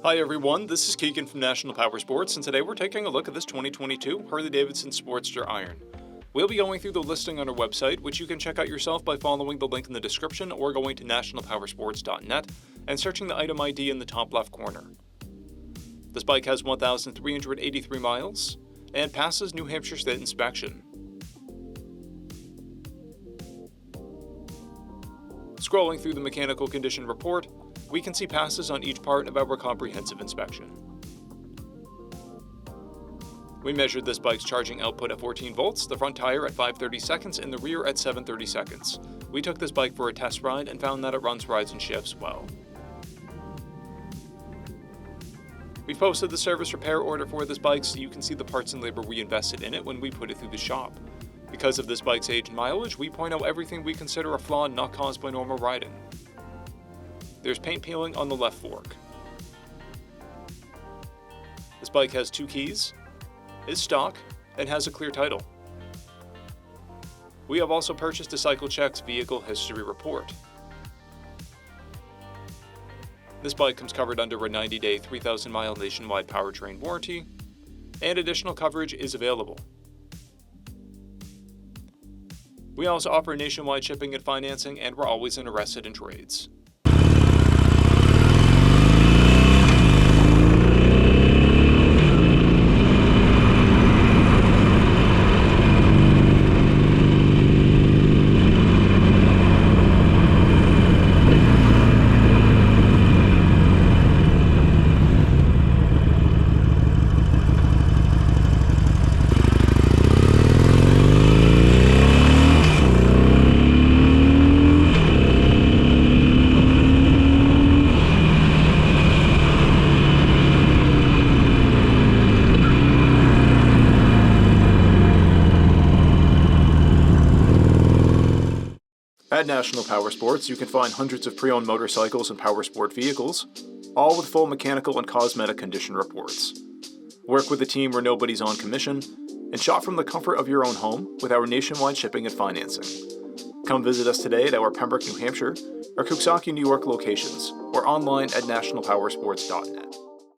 Hi everyone, this is Keegan from National Powersports, and today we're taking a look at this 2022 Harley-Davidson Sportster Iron. We'll be going through the listing on our website, which you can check out yourself by following the link in the description or going to nationalpowersports.net and searching the item ID in the top left corner. This bike has 1,383 miles and passes New Hampshire State inspection. Scrolling through the mechanical condition report, we can see passes on each part of our comprehensive inspection. We measured this bike's charging output at 14 volts, the front tire at 530 seconds, and the rear at 730 seconds. We took this bike for a test ride and found that it runs, rides, and shifts well. We've posted the service repair order for this bike so you can see the parts and labor we invested in it when we put it through the shop. Because of this bike's age and mileage, we point out everything we consider a flaw not caused by normal riding. There's paint peeling on the left fork. This bike has 2 keys, is stock, and has a clear title. We have also purchased a CycleCheck's vehicle history report. This bike comes covered under a 90-day, 3,000-mile nationwide powertrain warranty, and additional coverage is available. We also offer nationwide shipping and financing, and we're always interested in trades. At National Powersports, you can find hundreds of pre-owned motorcycles and powersport vehicles, all with full mechanical and cosmetic condition reports. Work with a team where nobody's on commission, and shop from the comfort of your own home with our nationwide shipping and financing. Come visit us today at our Pembroke, New Hampshire, or Coxsackie, New York locations, or online at nationalpowersports.net.